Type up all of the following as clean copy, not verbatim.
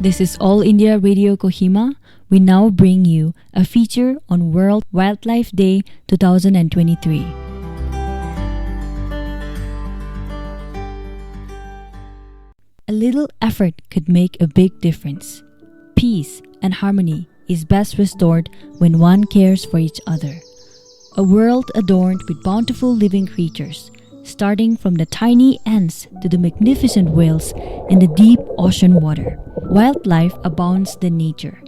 This is All India Radio Kohima. We now bring you a feature on World Wildlife Day 2023. A little effort could make a big difference. Peace and harmony is best restored when one cares for each other. A world adorned with bountiful living creatures, starting from the tiny ants to the magnificent whales in the deep ocean water. Wildlife abounds in nature.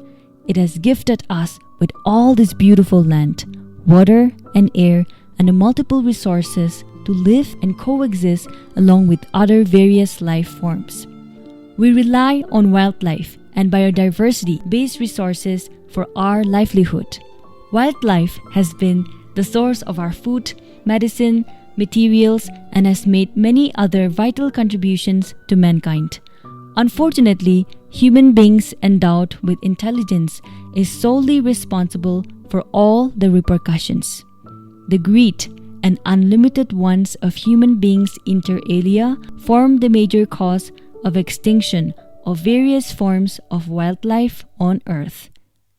It has gifted us with all this beautiful land, water and air, and the multiple resources to live and coexist along with other various life forms. We rely on wildlife and biodiversity-based resources for our livelihood. Wildlife has been the source of our food, medicine, materials, and has made many other vital contributions to mankind. Unfortunately, human beings endowed with intelligence is solely responsible for all the repercussions. The greed and unlimited wants of human beings inter alia form the major cause of extinction of various forms of wildlife on Earth.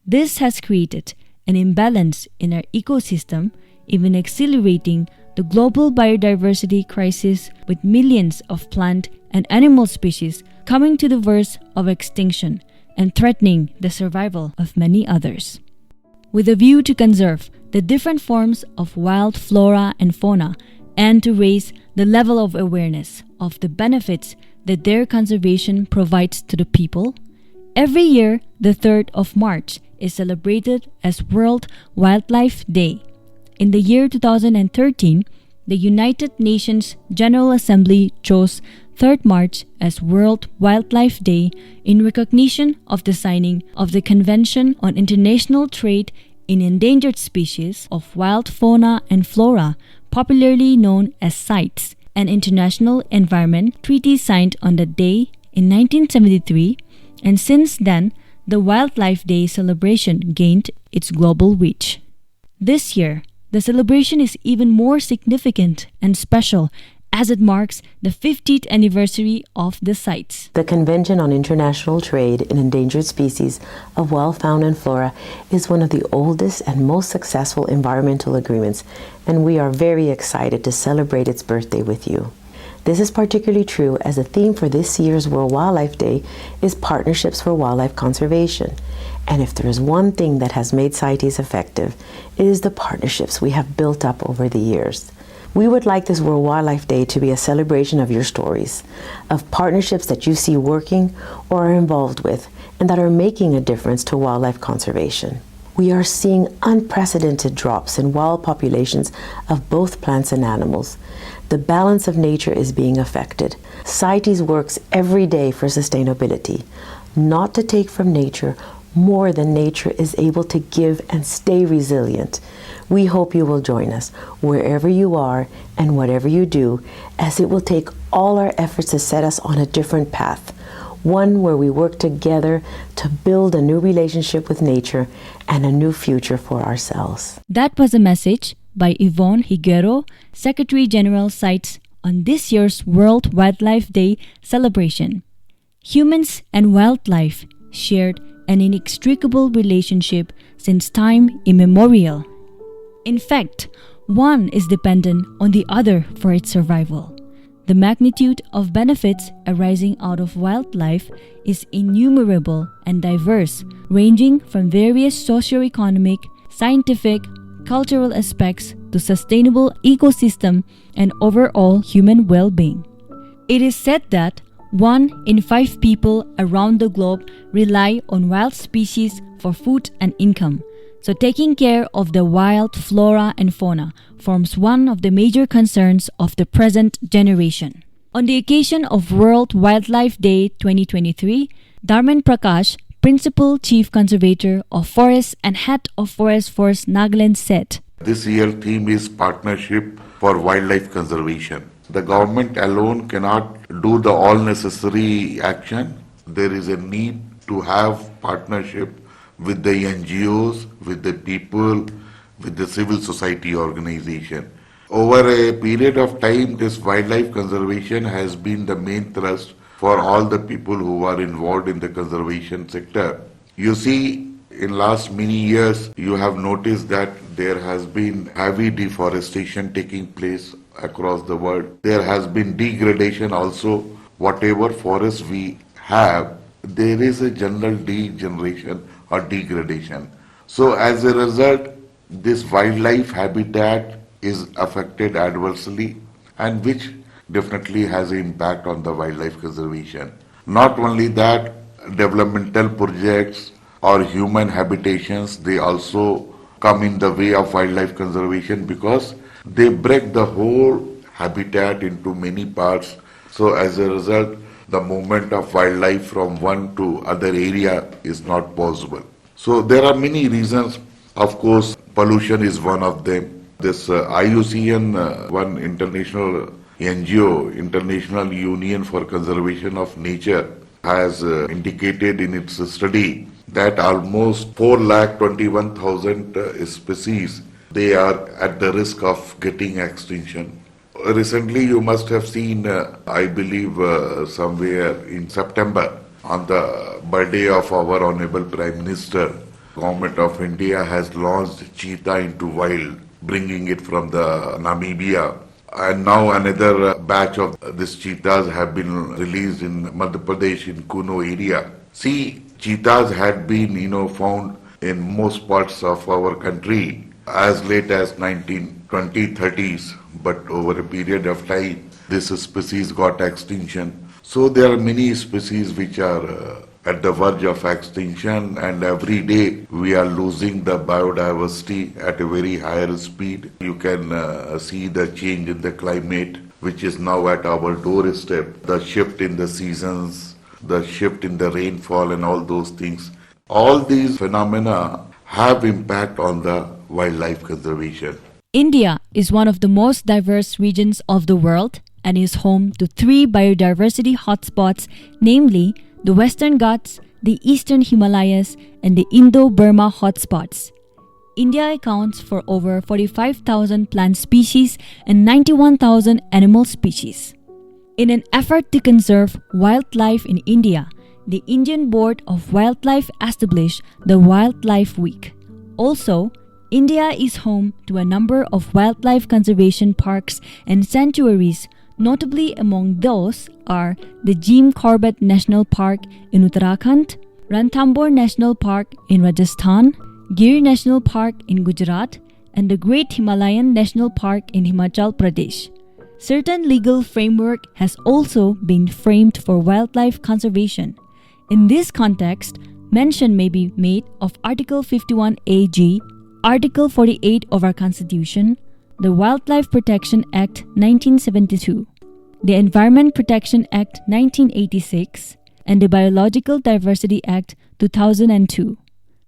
This has created an imbalance in our ecosystem, even accelerating the global biodiversity crisis, with millions of plant and animal species coming to the verge of extinction and threatening the survival of many others. With a view to conserve the different forms of wild flora and fauna and to raise the level of awareness of the benefits that their conservation provides to the people, every year the 3rd of March is celebrated as World Wildlife Day. In the year 2013, the United Nations General Assembly chose 3rd March as World Wildlife Day in recognition of the signing of the Convention on International Trade in Endangered Species of Wild Fauna and Flora, popularly known as CITES, an international environment treaty signed on the day in 1973, and since then, the Wildlife Day celebration gained its global reach. This year, the celebration is even more significant and special as it marks the 50th anniversary of the CITES. The Convention on International Trade in Endangered Species of Wild Fauna and Flora is one of the oldest and most successful environmental agreements, and we are very excited to celebrate its birthday with you. This is particularly true as the theme for this year's World Wildlife Day is Partnerships for Wildlife Conservation. And if there is one thing that has made CITES effective, it is the partnerships we have built up over the years. We would like this World Wildlife Day to be a celebration of your stories, of partnerships that you see working or are involved with and that are making a difference to wildlife conservation. We are seeing unprecedented drops in wild populations of both plants and animals. The balance of nature is being affected. CITES works every day for sustainability, not to take from nature more than nature is able to give and stay resilient. We hope you will join us wherever you are and whatever you do, as it will take all our efforts to set us on a different path, one where we work together to build a new relationship with nature and a new future for ourselves. That was a message by Yvonne Higuero, Secretary General CITES, on this year's World Wildlife Day celebration. Humans and wildlife shared an inextricable relationship since time immemorial. In fact, one is dependent on the other for its survival. The magnitude of benefits arising out of wildlife is innumerable and diverse, ranging from various socio-economic, scientific, cultural aspects to sustainable ecosystem and overall human well-being. It is said that 1 in 5 people around the globe rely on wild species for food and income. So taking care of the wild flora and fauna forms one of the major concerns of the present generation. On the occasion of World Wildlife Day 2023, Dharman Prakash, Principal Chief Conservator of Forests and Head of Forest Force Nagaland, said, This year's theme is Partnership for Wildlife Conservation. The government alone cannot do the all necessary action. There is a need to have partnership with the NGOs, with the people, with the civil society organization. Over a period of time, this wildlife conservation has been the main thrust for all the people who are involved in the conservation sector. You see, in last many years, you have noticed that there has been heavy deforestation taking place across the world. There has been degradation also. Whatever forests we have, there is a general degeneration or degradation. So as a result, this wildlife habitat is affected adversely, and which definitely has an impact on the wildlife conservation. Not only that, developmental projects or human habitations, they also come in the way of wildlife conservation because they break the whole habitat into many parts. So as a result, the movement of wildlife from one to other area is not possible. So there are many reasons. Of course, pollution is one of them. This IUCN, one international NGO, International Union for Conservation of Nature, has indicated in its study that almost 4,21,000 species, they are at the risk of getting extinction. Recently, you must have seen, I believe, somewhere in September, on the birthday of our Honorable Prime Minister, Government of India has launched cheetah into wild, bringing it from the Namibia. And now another batch of these cheetahs have been released in Madhya Pradesh in Kuno area. See, cheetahs had been, found in most parts of our country as late as 1920s, 30s, but over a period of time, this species got extinction. So there are many species which are at the verge of extinction, and every day we are losing the biodiversity at a very higher speed. You can see the change in the climate, which is now at our doorstep, the shift in the seasons, the shift in the rainfall and all those things. All these phenomena have impact on the wildlife conservation. India is one of the most diverse regions of the world and is home to 3 biodiversity hotspots, namely the Western Ghats, the Eastern Himalayas, and the Indo-Burma hotspots. India accounts for over 45,000 plant species and 91,000 animal species. In an effort to conserve wildlife in India, the Indian Board of Wildlife established the Wildlife Week. Also, India is home to a number of wildlife conservation parks and sanctuaries. Notably among those are the Jim Corbett National Park in Uttarakhand, Ranthambore National Park in Rajasthan, Gir National Park in Gujarat, and the Great Himalayan National Park in Himachal Pradesh. Certain legal framework has also been framed for wildlife conservation. In this context, mention may be made of Article 51 AG, Article 48 of our Constitution, the Wildlife Protection Act 1972, the Environment Protection Act 1986, and the Biological Diversity Act 2002.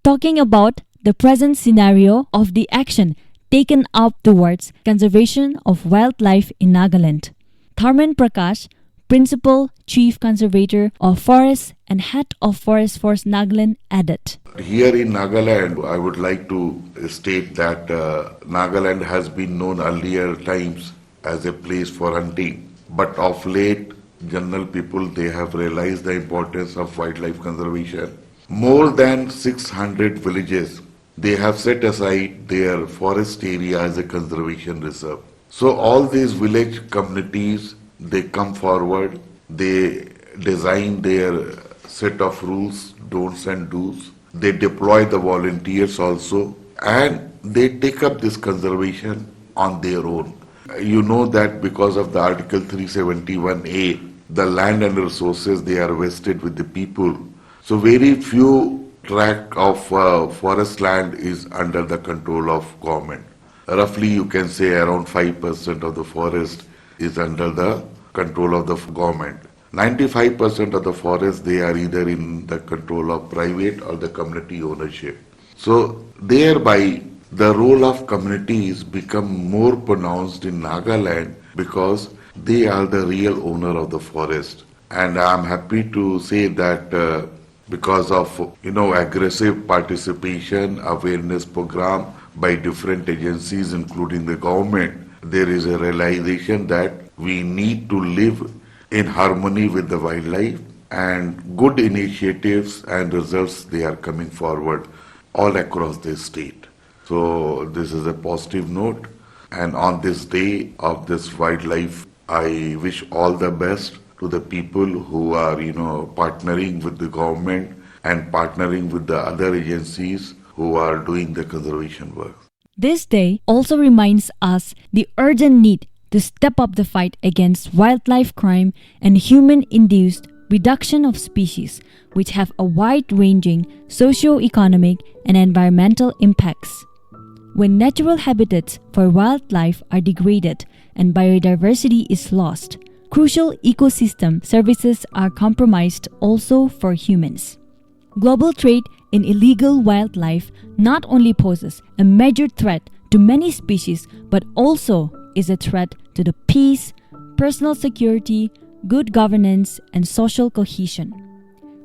Talking about the present scenario of the action taken up towards conservation of wildlife in Nagaland, Tharman Prakash, Principal Chief Conservator of Forests and Head of Forest Force Nagaland, added. Here in Nagaland, I would like to state that Nagaland has been known earlier times as a place for hunting. But of late, general people, they have realized the importance of wildlife conservation. More than 600 villages, they have set aside their forest area as a conservation reserve. So all these village communities, they come forward, they design their set of rules, don'ts and do's. They deploy the volunteers also, and they take up this conservation on their own. You know that because of the Article 371A, the land and resources, they are vested with the people. So very few tract of forest land is under the control of government. Roughly you can say around 5% of the forest is under the control of the government. 95% of the forest, they are either in the control of private or the community ownership. So thereby the role of communities become more pronounced in Nagaland because they are the real owner of the forest. And I am happy to say that because of aggressive participation, awareness program by different agencies including the government, there is a realization that we need to live in harmony with the wildlife, and good initiatives and results they are coming forward all across the state. So this is a positive note, and on this day of this wildlife, I wish all the best to the people who are, partnering with the government and partnering with the other agencies who are doing the conservation work. This day also reminds us the urgent need to step up the fight against wildlife crime and human-induced reduction of species, which have a wide-ranging socio-economic and environmental impacts. When natural habitats for wildlife are degraded and biodiversity is lost, crucial ecosystem services are compromised also for humans. Global trade in illegal wildlife not only poses a major threat to many species but also is a threat to the peace, personal security, good governance, and social cohesion.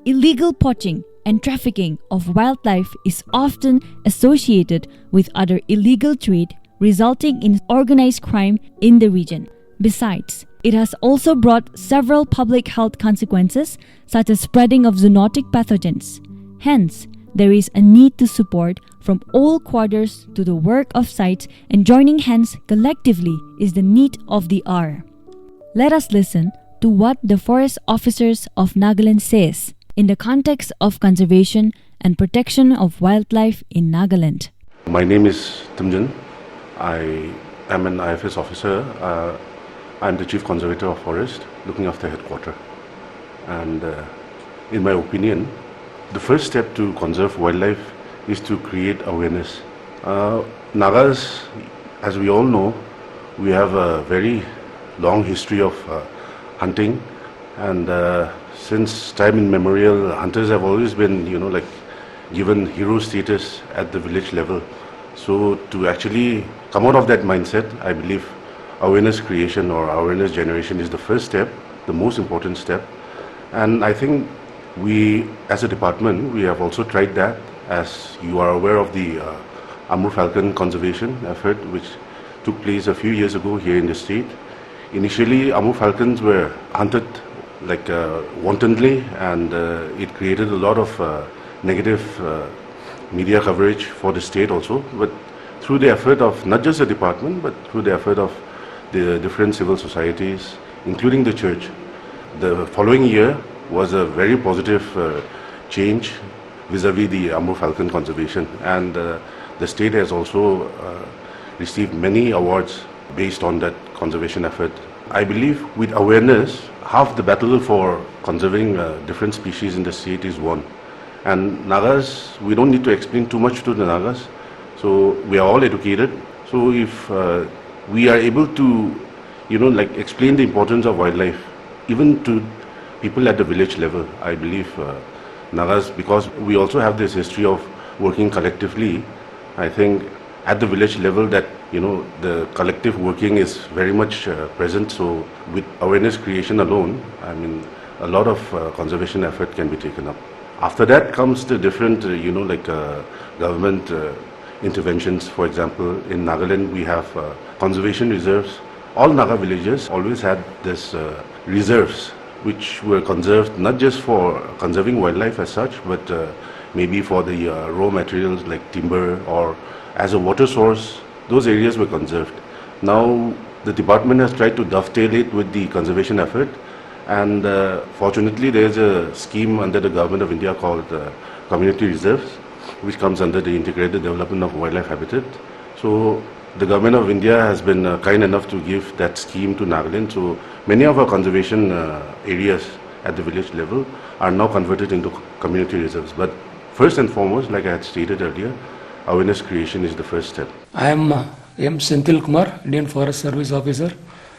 Illegal poaching and trafficking of wildlife is often associated with other illegal trade, resulting in organized crime in the region. Besides, it has also brought several public health consequences, such as spreading of zoonotic pathogens. Hence, there is a need to support from all quarters to the work of sites, and joining hands collectively is the need of the hour. Let us listen to what the forest officers of Nagaland says in the context of conservation and protection of wildlife in Nagaland. My name is Timjan. I am an IFS officer. I'm the Chief Conservator of Forest, looking after headquarters. And in my opinion, the first step to conserve wildlife is to create awareness. Nagas, as we all know, we have a very long history of hunting, and since time immemorial, hunters have always been, given hero status at the village level. So to actually come out of that mindset, I believe awareness creation or awareness generation is the first step, the most important step. And I think we, as a department, we have also tried that. As you are aware of the Amur falcon conservation effort, which took place a few years ago here in the state. Initially, Amur falcons were hunted wantonly, and it created a lot of negative media coverage for the state also. But through the effort of not just the department, but through the effort of the different civil societies, including the church, the following year was a very positive change vis-a-vis the Amur falcon conservation, and the state has also received many awards based on that conservation effort. I believe with awareness, half the battle for conserving different species in the state is won. And Nagas, we don't need to explain too much to the Nagas, so we are all educated. So if we are able to, explain the importance of wildlife, even to people at the village level, I believe Nagas, because we also have this history of working collectively, I think at the village level that, the collective working is very much present. So with awareness creation alone, a lot of conservation effort can be taken up. After that comes the different, government interventions. For example, in Nagaland, we have conservation reserves. All Naga villages always had this reserves, which were conserved not just for conserving wildlife as such, but maybe for the raw materials like timber or as a water source. Those areas were conserved. Now the department has tried to dovetail it with the conservation effort, and fortunately there is a scheme under the Government of India called Community Reserves, which comes under the Integrated Development of Wildlife Habitat. So the Government of India has been kind enough to give that scheme to Nagaland. So many of our conservation areas at the village level are now converted into community reserves. But first and foremost, like I had stated earlier, awareness creation is the first step. I am M. Senthil Kumar, Indian Forest Service Officer,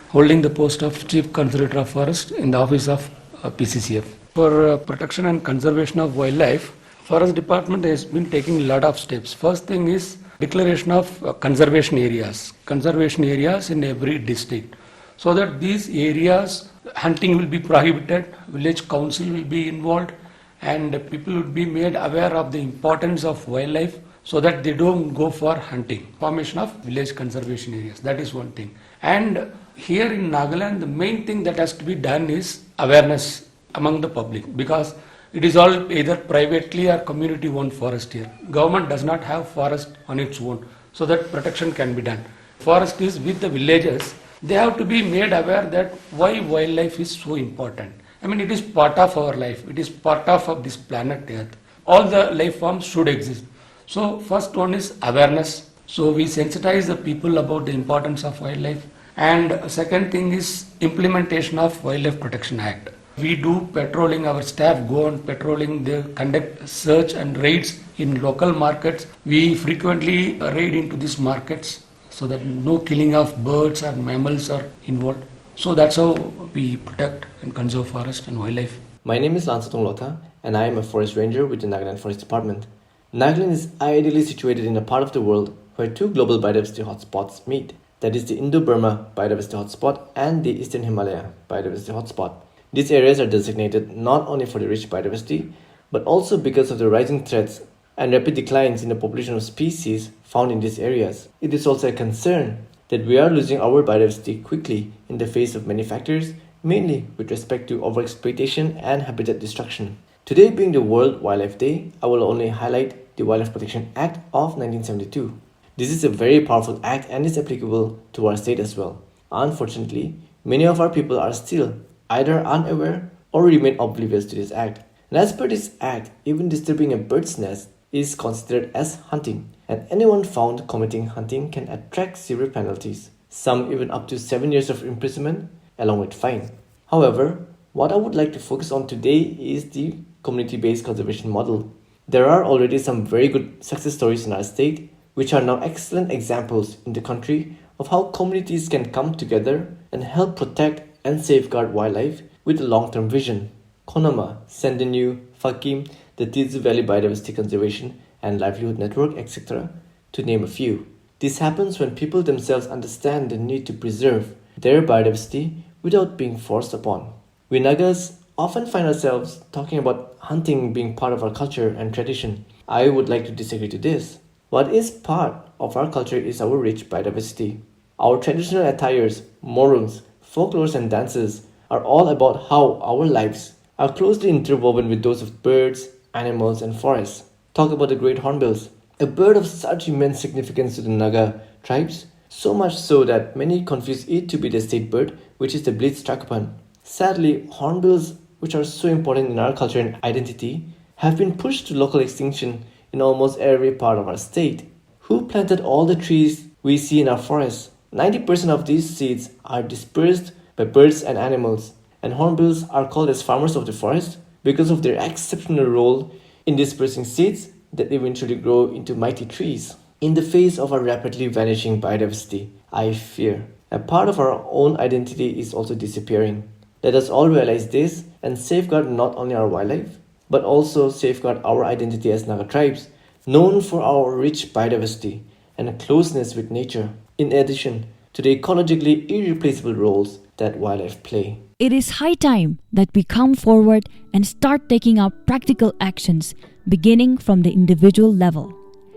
holding the post of Chief Conservator of Forest in the office of PCCF. For protection and conservation of wildlife, Forest Department has been taking a lot of steps. First thing is declaration of conservation areas in every district, so that these areas hunting will be prohibited, village council will be involved, and people will be made aware of the importance of wildlife so that they don't go for hunting. Formation of village conservation areas, that is one thing. And here in Nagaland, the main thing that has to be done is awareness among the public, because it is all either privately or community owned forest here. Government does not have forest on its own, so that protection can be done. Forest is with the villagers. They have to be made aware that why wildlife is so important. I mean, it is part of our life. It is part of this planet Earth. All the life forms should exist. So first one is awareness. So we sensitize the people about the importance of wildlife. And second thing is implementation of Wildlife Protection Act. We do patrolling, our staff go on patrolling, they conduct search and raids in local markets. We frequently raid into these markets so that no killing of birds or mammals are involved. So that's how we protect and conserve forest and wildlife. My name is Lansatong Lota and I am a forest ranger with the Nagaland Forest Department. Nagaland is ideally situated in a part of the world where two global biodiversity hotspots meet. That is the Indo-Burma biodiversity hotspot and the Eastern Himalaya biodiversity hotspot. These areas are designated not only for the rich biodiversity, but also because of the rising threats and rapid declines in the population of species found in these areas. It is also a concern that we are losing our biodiversity quickly in the face of many factors, mainly with respect to overexploitation and habitat destruction. Today being the World Wildlife Day, I will only highlight the Wildlife Protection Act of 1972. This is a very powerful act and is applicable to our state as well. Unfortunately, many of our people are still either unaware or remain oblivious to this act. And as per this act, even disturbing a bird's nest is considered as hunting, and anyone found committing hunting can attract severe penalties, some even up to 7 years of imprisonment along with fine. However, what I would like to focus on today is the community-based conservation model. There are already some very good success stories in our state, which are now excellent examples in the country of how communities can come together and help protect and safeguard wildlife with a long-term vision. Konama, Sendenu, Fakim, the Tidzu Valley Biodiversity Conservation and Livelihood Network, etc., to name a few. This happens when people themselves understand the need to preserve their biodiversity without being forced upon. We Nagas often find ourselves talking about hunting being part of our culture and tradition. I would like to disagree to this. What is part of our culture is our rich biodiversity. Our traditional attires, morals, folklores and dances are all about how our lives are closely interwoven with those of birds, animals and forests. Talk about the great hornbills, a bird of such immense significance to the Naga tribes, so much so that many confuse it to be the state bird, which is the bleat strakapan. Sadly, hornbills, which are so important in our culture and identity, have been pushed to local extinction in almost every part of our state. Who planted all the trees we see in our forests? 90% of these seeds are dispersed by birds and animals, and hornbills are called as farmers of the forest because of their exceptional role in dispersing seeds that eventually grow into mighty trees. In the face of our rapidly vanishing biodiversity, I fear a part of our own identity is also disappearing. Let us all realize this and safeguard not only our wildlife, but also safeguard our identity as Naga tribes, known for our rich biodiversity and a closeness with nature, in addition to the ecologically irreplaceable roles that wildlife play. It is high time that we come forward and start taking up practical actions, beginning from the individual level.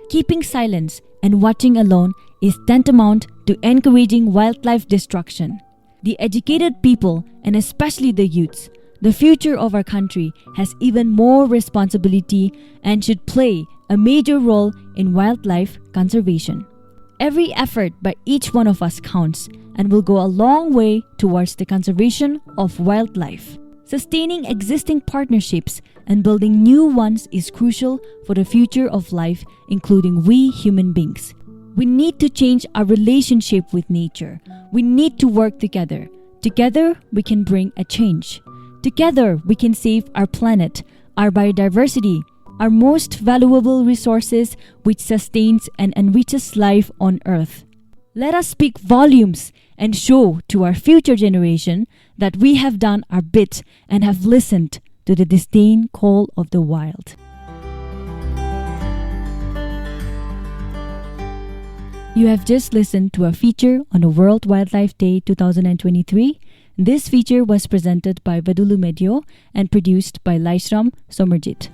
Keeping silence and watching alone is tantamount to encouraging wildlife destruction. The educated people, and especially the youths, the future of our country, has even more responsibility and should play a major role in wildlife conservation. Every effort by each one of us counts and will go a long way towards the conservation of wildlife. Sustaining existing partnerships and building new ones is crucial for the future of life, including we human beings. We need to change our relationship with nature. We need to work together. Together, we can bring a change. Together, we can save our planet, our biodiversity, our most valuable resources which sustains and enriches life on Earth. Let us speak volumes and show to our future generation that we have done our bit and have listened to the disdain call of the wild. You have just listened to a feature on the World Wildlife Day 2023. This feature was presented by Vedulu Medeo and produced by Laishram Samarjit.